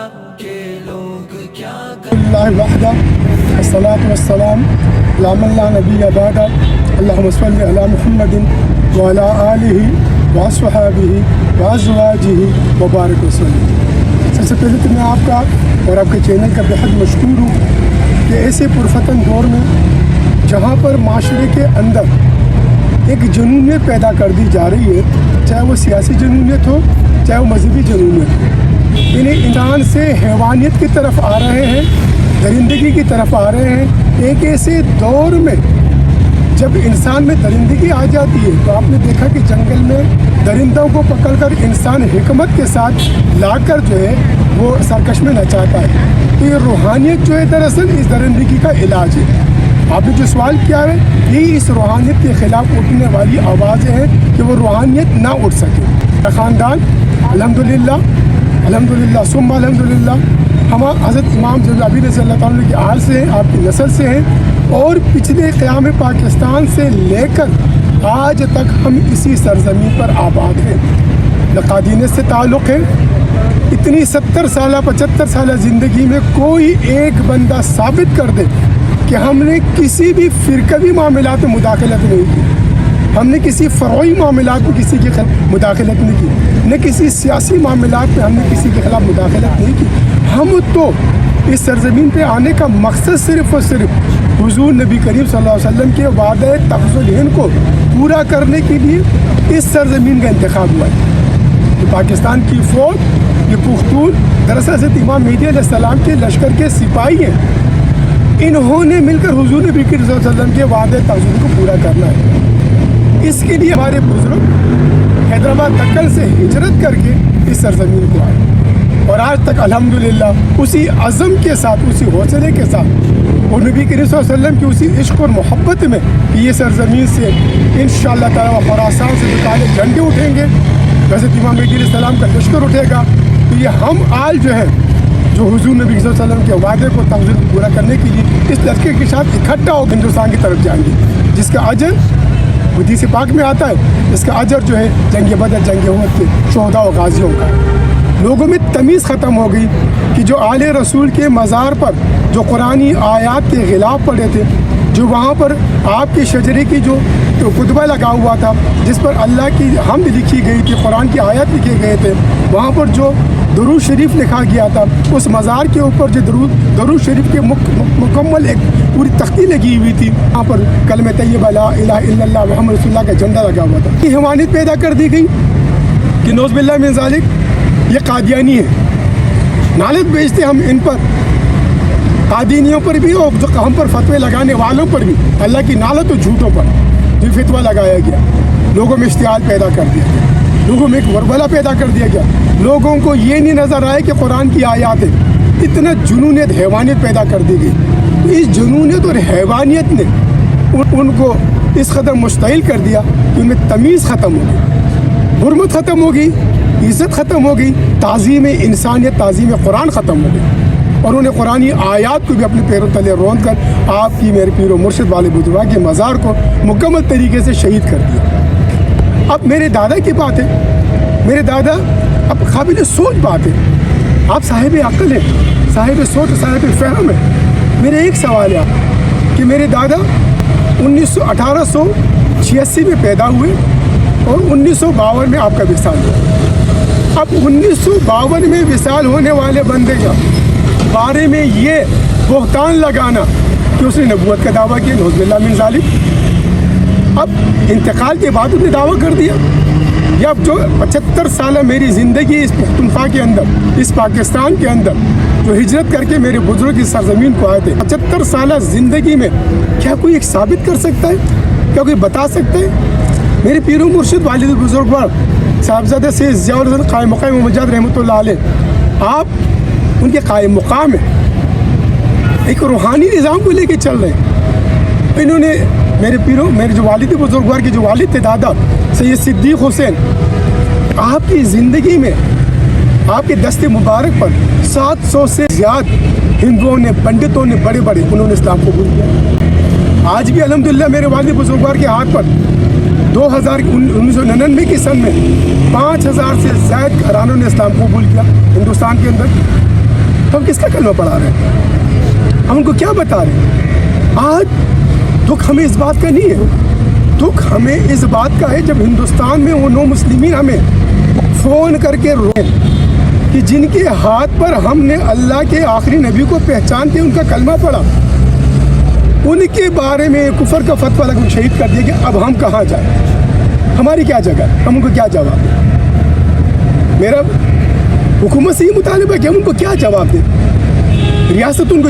کہ لوگ کیا اللہ وحدہ الصلاۃ والسلام علی من لا نبی بعدہ اللہم صلی علی محمد وعلی آلہ واصحابہ وازواجہ وبارک وسلم۔ سب سے پہلے تو میں آپ کا اور آپ کے چینل کا بہت مشکور ہوں کہ ایسے پرفتن دور میں جہاں پر معاشرے کے اندر ایک جنونیت پیدا کر دی جا رہی ہے، چاہے وہ سیاسی جنونیت ہو چاہے وہ مذہبی جنونیت ہو، یعنی انسان سے حیوانیت کی طرف آ رہے ہیں، درندگی کی طرف آ رہے ہیں۔ ایک ایسے دور میں جب انسان میں درندگی آ جاتی ہے تو آپ نے دیکھا کہ جنگل میں درندوں کو پکڑ کر انسان حکمت کے ساتھ لا کر جو ہے وہ سرکش میں نچاتا ہے۔ تو یہ روحانیت جو ہے دراصل اس درندگی کا علاج ہے۔ آپ نے جو سوال کیا ہے یہی اس روحانیت کے خلاف اٹھنے والی آوازیں ہیں کہ وہ روحانیت نہ اٹھ سکے۔ خاندان الحمدللہ ثم الحمدللہ ہم حضرت امام زین العابدین رضی اللہ تعالیٰ کی آل سے ہیں، آپ کی نسل سے ہیں، اور پچھلے قیام پاکستان سے لے کر آج تک ہم اسی سرزمین پر آباد ہیں۔ قادینیت سے تعلق ہے۔ اتنی 70 سالہ 75 سالہ زندگی میں کوئی ایک بندہ ثابت کر دے کہ ہم نے کسی بھی فرقوی معاملات میں مداخلت نہیں کی، ہم نے کسی فروعی معاملات میں کسی کے خلاف مداخلت نہیں کی، نہ کسی سیاسی معاملات میں ہم نے کسی کے خلاف مداخلت نہیں کی۔ ہم تو اس سرزمین پہ آنے کا مقصد صرف اور صرف حضور نبی کریم صلی اللہ علیہ وسلم کے وعدہ تخذ الہند کو پورا کرنے کے لیے اس سرزمین کا انتخاب ہوا ہے۔ پاکستان کی فوج یہ پختون دراصل حضرت امام مہدی علیہ السلام کے لشکر کے سپاہی ہیں، انہوں نے مل کر حضور نبی کریم صلی اللہ علیہ وسلم کے وعدہ تخذ الہند کو پورا کرنا ہے۔ اس کے لیے ہمارے بزرگ حیدرآباد دکن سے ہجرت کر کے اس سرزمین کو آئے، اور آج تک الحمدللہ اسی عزم کے ساتھ اسی حوصلے کے ساتھ اور نبی کریم صلی اللہ علیہ وسلم کی اسی عشق اور محبت میں کہ یہ سرزمین سے انشاءاللہ تعالیٰ خراسان سے جو کالے جھنڈے اٹھیں گے، حضرت امام مہدی علیہ السلام کا لشکر اٹھے گا، تو یہ ہم آل جو ہے جو حضور نبی صلی اللہ علیہ وسلم کے وعدے کو تنظیم پورا کرنے کے لیے اس لشکر کے ساتھ اکٹھا ہو ہندوستان کی طرف جائیں گے، جس کا اجر حدیث پاک میں آتا ہے، اس کا اجر جو ہے جنگ بدر جنگ احد کے شہداء و غازیوں کا۔ لوگوں میں تمیز ختم ہو گئی کہ جو آل رسول کے مزار پر جو قرآنی آیات کے غلاف پڑے تھے، جو وہاں پر آپ کے شجرے کی جو کتبہ لگا ہوا تھا جس پر اللہ کی حمد لکھی گئی تھی، قرآن کی آیات لکھے گئے تھے، وہاں پر جو درود شریف لکھا گیا تھا، اس مزار کے اوپر جو درود شریف کے مکمل ایک پوری تختی لگی ہوئی تھی، وہاں پر کلمہ طیبہ لا الہ الا اللہ محمد رسول اللہ کا جھنڈا لگا ہوا تھا۔ یہ حیوانیت پیدا کر دی گئی کہ نعوذ باللہ من ذالک یہ قادیانی ہے، نالت بیچتے ہم ان پر، قادینیوں پر بھی اور جو ہم پر فتوے لگانے والوں پر بھی، اللہ کی نالت اور جھوٹوں پر جو فتویٰ لگایا گیا، لوگوں میں اشتعال پیدا کر دیا گیا، لوگوں میں ایک ورولہ پیدا کر دیا گیا، لوگوں کو یہ نہیں نظر آئے کہ قرآن کی آیات ہے، اتنا جنونیت حیوانیت پیدا کر دی گئی۔ تو اس جنونیت اور حیوانیت نے ان کو اس قدر مشتعل کر دیا کہ ان میں تمیز ختم ہو گئی، حرمت ختم ہو گئی، عزت ختم ہو گئی، تعظیم انسانیت تعظیم قرآن ختم ہو گئی، اور انہیں قرآنی آیات کو بھی اپنے پیروں تلے روند کر آپ کی میرے پیر و مرشد والے بزرگاں کے مزار کو مکمل طریقے سے شہید کر دیا۔ اب میرے دادا کی بات ہے، میرے دادا اب قابل سوچ بات ہے، آپ صاحب عقل ہیں، صاحب سوچ صاحب فہم ہے۔ میرے ایک سوال ہے کہ میرے دادا 1886 میں پیدا ہوئے اور 1952 میں آپ کا وصال ہوا۔ اب 1952 میں وصال ہونے والے بندے کا بارے میں یہ بہتان لگانا کہ اس نے نبوت کا دعویٰ کیا، نعوذ باللہ من ذالک، اب انتقال کے بعد اس نے دعویٰ کر دیا، یا اب جو 75 سالہ میری زندگی اس پختونخوا کے اندر، اس پاکستان کے اندر جو ہجرت کر کے میرے بزرگ اس سرزمین کو آئے تھے، 75 سالہ زندگی میں کیا کوئی ایک ثابت کر سکتا ہے، کیا کوئی بتا سکتا ہے؟ میرے پیر و مرشد والد بزرگوار صاحبزادہ سید ضیاء الحسن قائم مقام مجاہد رحمۃ اللہ علیہ، آپ ان کے قائم مقام ہیں، ایک روحانی نظام کو لے کے چل رہے ہیں۔ انہوں نے میرے جو والد بزرگوار کے جو والد تھے دادا سید صدیق حسین، آپ کی زندگی میں آپ کے دست مبارک پر 700 سے زیادہ ہندوؤں نے، پنڈتوں نے، بڑے انہوں نے اسلام قبول کیا۔ آج بھی الحمدللہ میرے والد بزرگوار کے ہاتھ پر 1999 کی سن میں 5000 سے زائد گھرانوں نے اسلام قبول کیا ہندوستان کے اندر۔ ہم کس کا کلمہ پڑھا رہے ہیں؟ ہم ان کو کیا بتا رہے ہیں؟ آج دکھ ہمیں اس بات کا نہیں ہے، دکھ ہمیں اس بات کا ہے جب ہندوستان میں وہ 9 مسلمین ہمیں فون کر کے روئے کہ جن کے ہاتھ پر ہم نے اللہ کے آخری نبی کو پہچان کے ان کا کلمہ پڑھا، ان کے بارے میں کفر کا فتویٰ لگا شہید کر دیا کہ اب ہم کہاں جائیں، ہماری کیا جگہ، ہم ان کو کیا جواب دیں؟ میرا حکومت سے یہ مطالبہ ہے کہ ہم ان کو کیا جواب دیں؟ ریاست ان کو